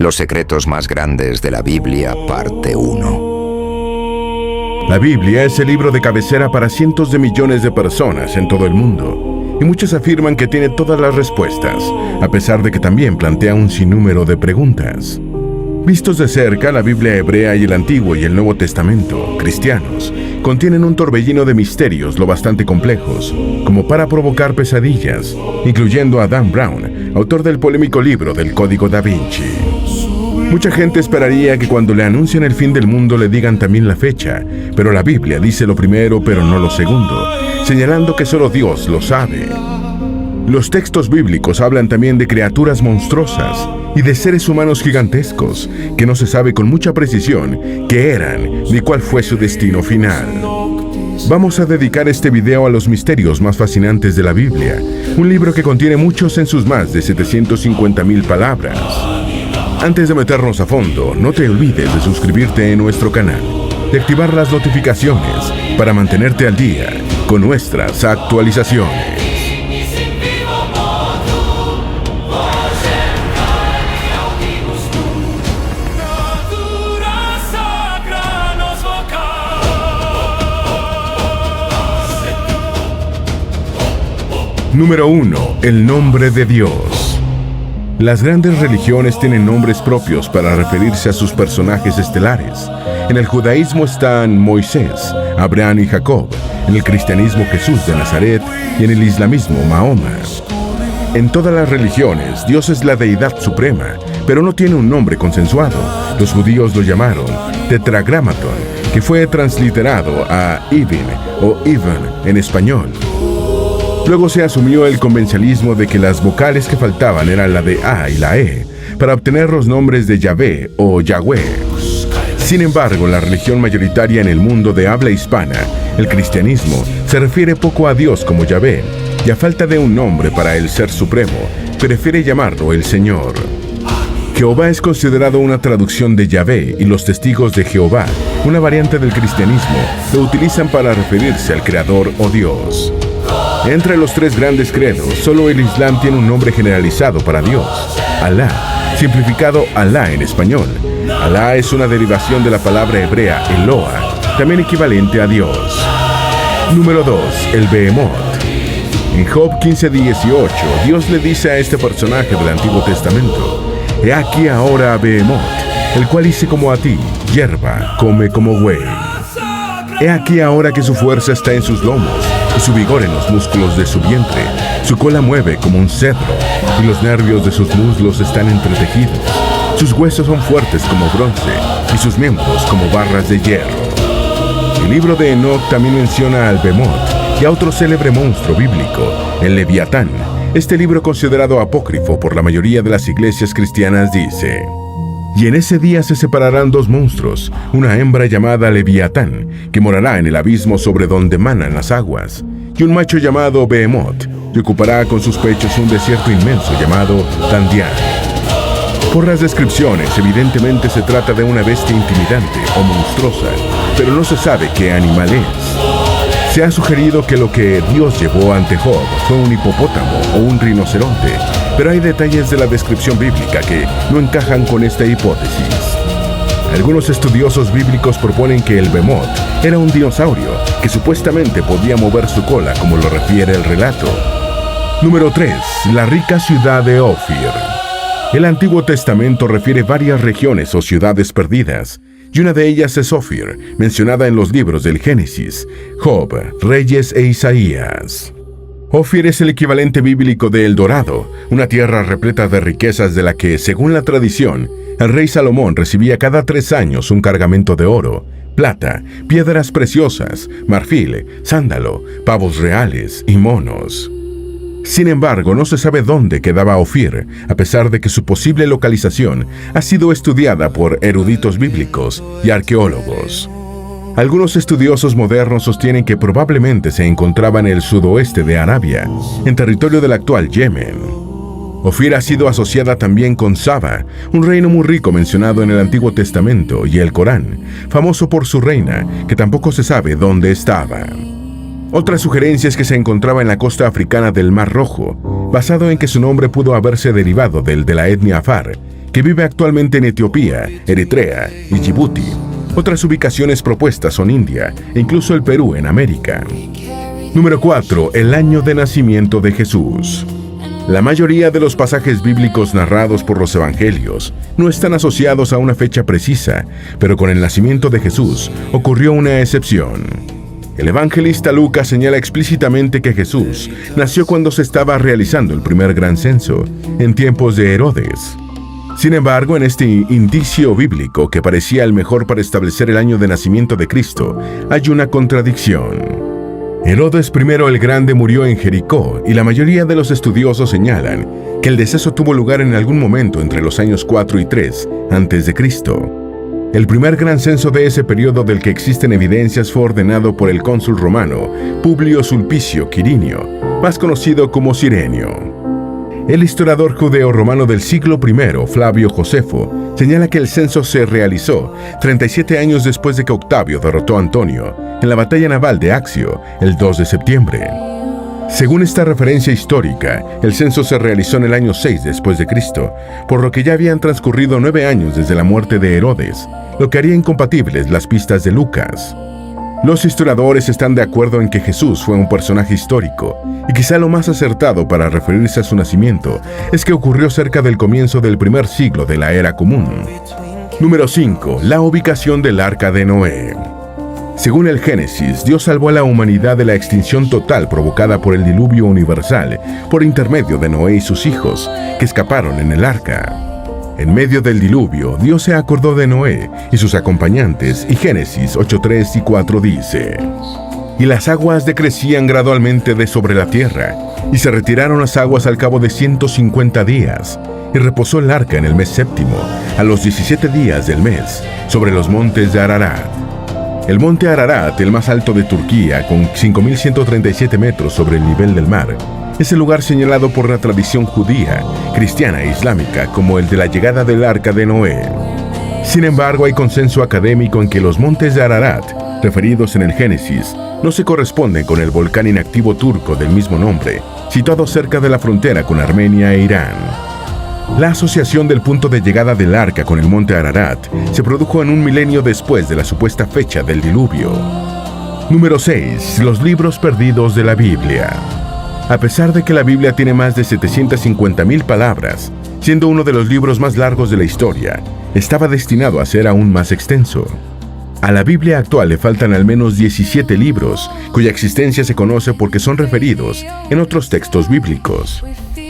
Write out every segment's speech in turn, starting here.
Los secretos más grandes de la Biblia, parte 1. La Biblia es el libro de cabecera para cientos de millones de personas en todo el mundo, y muchos afirman que tiene todas las respuestas, a pesar de que también plantea un sinnúmero de preguntas. Vistos de cerca, la Biblia hebrea y el Antiguo y el Nuevo Testamento, cristianos, contienen un torbellino de misterios lo bastante complejos, como para provocar pesadillas, incluyendo a Dan Brown, autor del polémico libro del Código Da Vinci. Mucha gente esperaría que cuando le anuncien el fin del mundo le digan también la fecha, pero la Biblia dice lo primero pero no lo segundo, señalando que solo Dios lo sabe. Los textos bíblicos hablan también de criaturas monstruosas y de seres humanos gigantescos que no se sabe con mucha precisión qué eran ni cuál fue su destino final. Vamos a dedicar este video a los misterios más fascinantes de la Biblia, un libro que contiene muchos en sus más de 750,000 palabras. Antes de meternos a fondo, no te olvides de suscribirte en nuestro canal, de activar las notificaciones para mantenerte al día con nuestras actualizaciones. Número 1. El nombre de Dios. Las grandes religiones tienen nombres propios para referirse a sus personajes estelares. En el judaísmo están Moisés, Abraham y Jacob, en el cristianismo Jesús de Nazaret y en el islamismo Mahoma. En todas las religiones, Dios es la deidad suprema, pero no tiene un nombre consensuado. Los judíos lo llamaron Tetragrámaton, que fue transliterado a Ibn o Ivan en español. Luego se asumió el convencionalismo de que las vocales que faltaban eran la de A y la E, para obtener los nombres de Yahvé o Yahweh. Sin embargo, la religión mayoritaria en el mundo de habla hispana, el cristianismo, se refiere poco a Dios como Yahvé, y a falta de un nombre para el Ser Supremo, prefiere llamarlo el Señor. Jehová es considerado una traducción de Yahvé, y los testigos de Jehová, una variante del cristianismo, lo utilizan para referirse al Creador o Dios. Entre los tres grandes credos, solo el Islam tiene un nombre generalizado para Dios, Alá, simplificado Alá en español. Alá es una derivación de la palabra hebrea Eloah, también equivalente a Dios. Número 2. El Behemoth. En Job 15:18, Dios le dice a este personaje del Antiguo Testamento: He aquí ahora a Behemoth, el cual hice como a ti, hierba, come como buey. He aquí ahora que su fuerza está en sus lomos, y su vigor en los músculos de su vientre. Su cola mueve como un cedro, y los nervios de sus muslos están entretejidos. Sus huesos son fuertes como bronce, y sus miembros como barras de hierro. El libro de Enoc también menciona al Behemoth y a otro célebre monstruo bíblico, el Leviatán. Este libro, considerado apócrifo por la mayoría de las iglesias cristianas, dice: Y en ese día se separarán dos monstruos, una hembra llamada Leviatán, que morará en el abismo sobre donde manan las aguas, y un macho llamado Behemoth, que ocupará con sus pechos un desierto inmenso llamado Tandián. Por las descripciones, evidentemente se trata de una bestia intimidante o monstruosa, pero no se sabe qué animal es. Se ha sugerido que lo que Dios llevó ante Job fue un hipopótamo o un rinoceronte, pero hay detalles de la descripción bíblica que no encajan con esta hipótesis. Algunos estudiosos bíblicos proponen que el Behemoth era un dinosaurio que supuestamente podía mover su cola, como lo refiere el relato. Número 3. La rica ciudad de Ofir. El Antiguo Testamento refiere varias regiones o ciudades perdidas, y una de ellas es Ofir, mencionada en los libros del Génesis, Job, Reyes e Isaías. Ofir es el equivalente bíblico de El Dorado, una tierra repleta de riquezas de la que, según la tradición, el rey Salomón recibía cada 3 años un cargamento de oro, plata, piedras preciosas, marfil, sándalo, pavos reales y monos. Sin embargo, no se sabe dónde quedaba Ofir, a pesar de que su posible localización ha sido estudiada por eruditos bíblicos y arqueólogos. Algunos estudiosos modernos sostienen que probablemente se encontraba en el sudoeste de Arabia, en territorio del actual Yemen. Ofir ha sido asociada también con Saba, un reino muy rico mencionado en el Antiguo Testamento y el Corán, famoso por su reina, que tampoco se sabe dónde estaba. Otra sugerencia es que se encontraba en la costa africana del Mar Rojo, basado en que su nombre pudo haberse derivado del de la etnia Afar, que vive actualmente en Etiopía, Eritrea y Djibouti. Otras ubicaciones propuestas son India e incluso el Perú en América. Número 4. El año de nacimiento de Jesús. La mayoría de los pasajes bíblicos narrados por los evangelios no están asociados a una fecha precisa, pero con el nacimiento de Jesús ocurrió una excepción. El evangelista Lucas señala explícitamente que Jesús nació cuando se estaba realizando el primer gran censo, en tiempos de Herodes. Sin embargo, en este indicio bíblico que parecía el mejor para establecer el año de nacimiento de Cristo, hay una contradicción. Herodes I el Grande murió en Jericó y la mayoría de los estudiosos señalan que el deceso tuvo lugar en algún momento entre los años 4 y 3 a.C. El primer gran censo de ese periodo del que existen evidencias fue ordenado por el cónsul romano Publio Sulpicio Quirinio, más conocido como Cirenio. El historiador judeo-romano del siglo I, Flavio Josefo, señala que el censo se realizó 37 años después de que Octavio derrotó a Antonio en la batalla naval de Accio, el 2 de septiembre. Según esta referencia histórica, el censo se realizó en el año 6 después de Cristo, por lo que ya habían transcurrido 9 años desde la muerte de Herodes, lo que haría incompatibles las pistas de Lucas. Los historiadores están de acuerdo en que Jesús fue un personaje histórico, y quizá lo más acertado para referirse a su nacimiento es que ocurrió cerca del comienzo del primer siglo de la Era Común. Número 5. La ubicación del Arca de Noé. Según el Génesis, Dios salvó a la humanidad de la extinción total provocada por el diluvio universal por intermedio de Noé y sus hijos, que escaparon en el arca. En medio del diluvio, Dios se acordó de Noé y sus acompañantes, y Génesis 8:3 y 4 dice: «Y las aguas decrecían gradualmente de sobre la tierra, y se retiraron las aguas al cabo de 150 días, y reposó el arca en el mes séptimo, a los 17 días del mes, sobre los montes de Ararat». El monte Ararat, el más alto de Turquía, con 5.137 metros sobre el nivel del mar, es el lugar señalado por la tradición judía, cristiana e islámica como el de la llegada del Arca de Noé. Sin embargo, hay consenso académico en que los montes de Ararat, referidos en el Génesis, no se corresponden con el volcán inactivo turco del mismo nombre, situado cerca de la frontera con Armenia e Irán. La asociación del punto de llegada del Arca con el monte Ararat se produjo en un milenio después de la supuesta fecha del diluvio. Número 6. Los libros perdidos de la Biblia. A pesar de que la Biblia tiene más de 750,000 palabras, siendo uno de los libros más largos de la historia, estaba destinado a ser aún más extenso. A la Biblia actual le faltan al menos 17 libros, cuya existencia se conoce porque son referidos en otros textos bíblicos.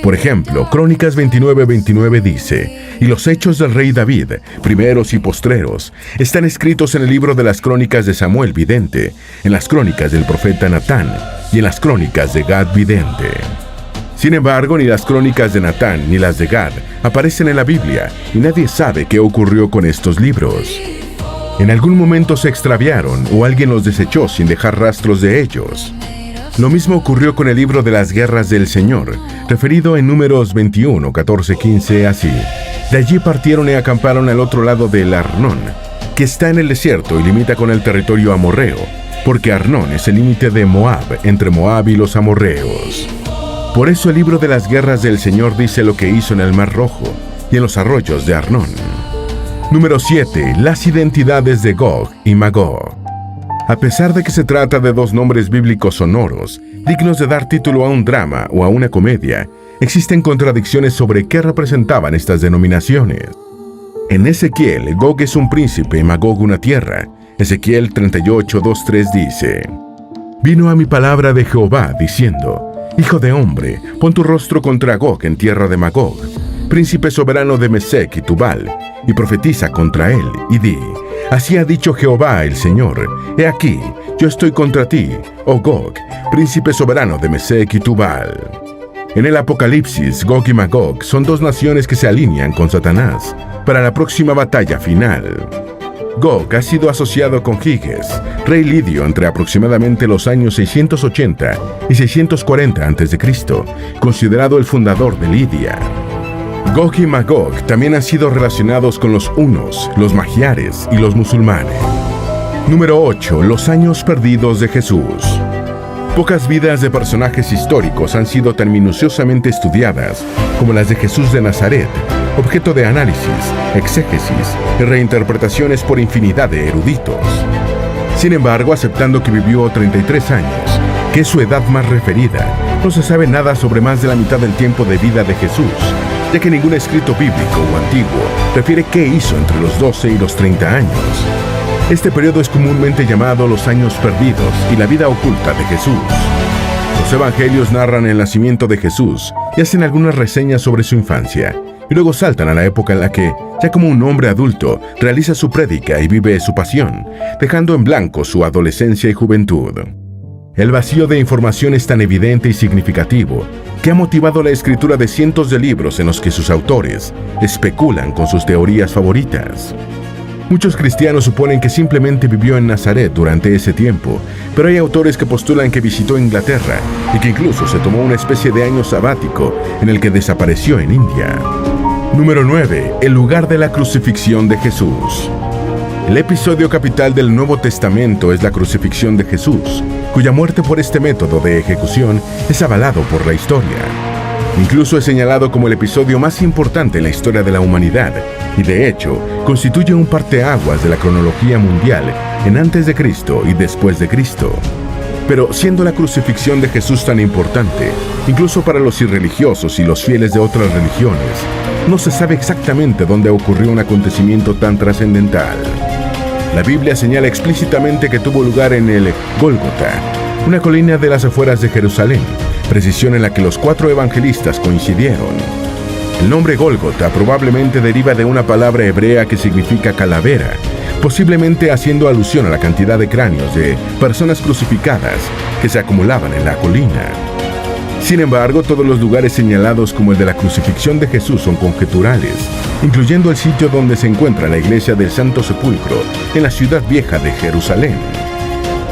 Por ejemplo, Crónicas 29:29 dice: «Y los hechos del rey David, primeros y postreros, están escritos en el libro de las crónicas de Samuel vidente, en las crónicas del profeta Natán y en las crónicas de Gad vidente». Sin embargo, ni las crónicas de Natán ni las de Gad aparecen en la Biblia, y nadie sabe qué ocurrió con estos libros. En algún momento se extraviaron o alguien los desechó sin dejar rastros de ellos. Lo mismo ocurrió con el libro de las guerras del Señor, referido en Números 21, 14, 15, así: «De allí partieron y acamparon al otro lado del Arnón, que está en el desierto y limita con el territorio amorreo, porque Arnón es el límite de Moab, entre Moab y los amorreos». Por eso el libro de las guerras del Señor dice lo que hizo en el Mar Rojo y en los arroyos de Arnón. Número 7. Las identidades de Gog y Magog. A pesar de que se trata de dos nombres bíblicos sonoros, dignos de dar título a un drama o a una comedia, existen contradicciones sobre qué representaban estas denominaciones. En Ezequiel, Gog es un príncipe y Magog una tierra. Ezequiel 38:2-3 dice: «Vino a mi palabra de Jehová, diciendo: Hijo de hombre, pon tu rostro contra Gog en tierra de Magog, príncipe soberano de Mesec y Tubal, y profetiza contra él, y di: Así ha dicho Jehová el Señor: He aquí, yo estoy contra ti, oh Gog, príncipe soberano de Mesec y Tubal». En el Apocalipsis, Gog y Magog son dos naciones que se alinean con Satanás para la próxima batalla final. Gog ha sido asociado con Giges, rey lidio entre aproximadamente los años 680 y 640 a.C., considerado el fundador de Lidia. Gog y Magog también han sido relacionados con los hunos, los magiares y los musulmanes. Número 8. Los años perdidos de Jesús. Pocas vidas de personajes históricos han sido tan minuciosamente estudiadas como las de Jesús de Nazaret, objeto de análisis, exégesis y reinterpretaciones por infinidad de eruditos. Sin embargo, aceptando que vivió 33 años, que es su edad más referida, no se sabe nada sobre más de la mitad del tiempo de vida de Jesús, ya que ningún escrito bíblico o antiguo refiere qué hizo entre los 12 y los 30 años. Este periodo es comúnmente llamado los años perdidos y la vida oculta de Jesús. Los evangelios narran el nacimiento de Jesús y hacen algunas reseñas sobre su infancia, y luego saltan a la época en la que, ya como un hombre adulto, realiza su prédica y vive su pasión, dejando en blanco su adolescencia y juventud. El vacío de información es tan evidente y significativo que ha motivado la escritura de cientos de libros en los que sus autores especulan con sus teorías favoritas. Muchos cristianos suponen que simplemente vivió en Nazaret durante ese tiempo, pero hay autores que postulan que visitó Inglaterra y que incluso se tomó una especie de año sabático en el que desapareció en India. Número 9. El lugar de la crucifixión de Jesús. El episodio capital del Nuevo Testamento es la crucifixión de Jesús, cuya muerte por este método de ejecución es avalado por la historia. Incluso es señalado como el episodio más importante en la historia de la humanidad y, de hecho, constituye un parteaguas de la cronología mundial en antes de Cristo y después de Cristo. Pero siendo la crucifixión de Jesús tan importante, incluso para los irreligiosos y los fieles de otras religiones, no se sabe exactamente dónde ocurrió un acontecimiento tan trascendental. La Biblia señala explícitamente que tuvo lugar en el Gólgota, una colina de las afueras de Jerusalén, precisión en la que los 4 evangelistas coincidieron. El nombre Gólgota probablemente deriva de una palabra hebrea que significa calavera, posiblemente haciendo alusión a la cantidad de cráneos de personas crucificadas que se acumulaban en la colina. Sin embargo, todos los lugares señalados como el de la crucifixión de Jesús son conjeturales, incluyendo el sitio donde se encuentra la iglesia del Santo Sepulcro, en la ciudad vieja de Jerusalén.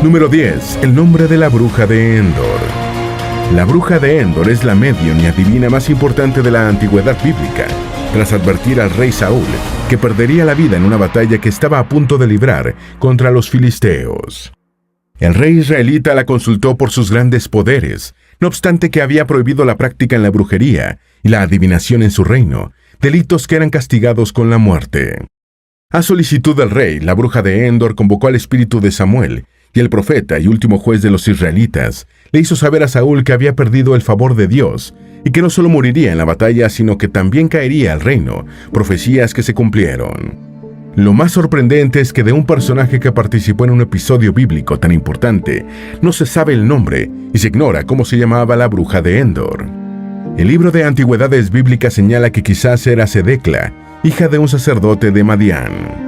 Número 10. El nombre de la bruja de Endor. La bruja de Endor es la medium y adivina más importante de la antigüedad bíblica, tras advertir al rey Saúl que perdería la vida en una batalla que estaba a punto de librar contra los filisteos. El rey israelita la consultó por sus grandes poderes, no obstante que había prohibido la práctica en la brujería y la adivinación en su reino, delitos que eran castigados con la muerte. A solicitud del rey, la bruja de Endor convocó al espíritu de Samuel, y el profeta y último juez de los israelitas le hizo saber a Saúl que había perdido el favor de Dios y que no solo moriría en la batalla, sino que también caería al reino, profecías que se cumplieron. Lo más sorprendente es que de un personaje que participó en un episodio bíblico tan importante, no se sabe el nombre y se ignora cómo se llamaba la bruja de Endor. El libro de Antigüedades Bíblicas señala que quizás era Sedecla, hija de un sacerdote de Madián.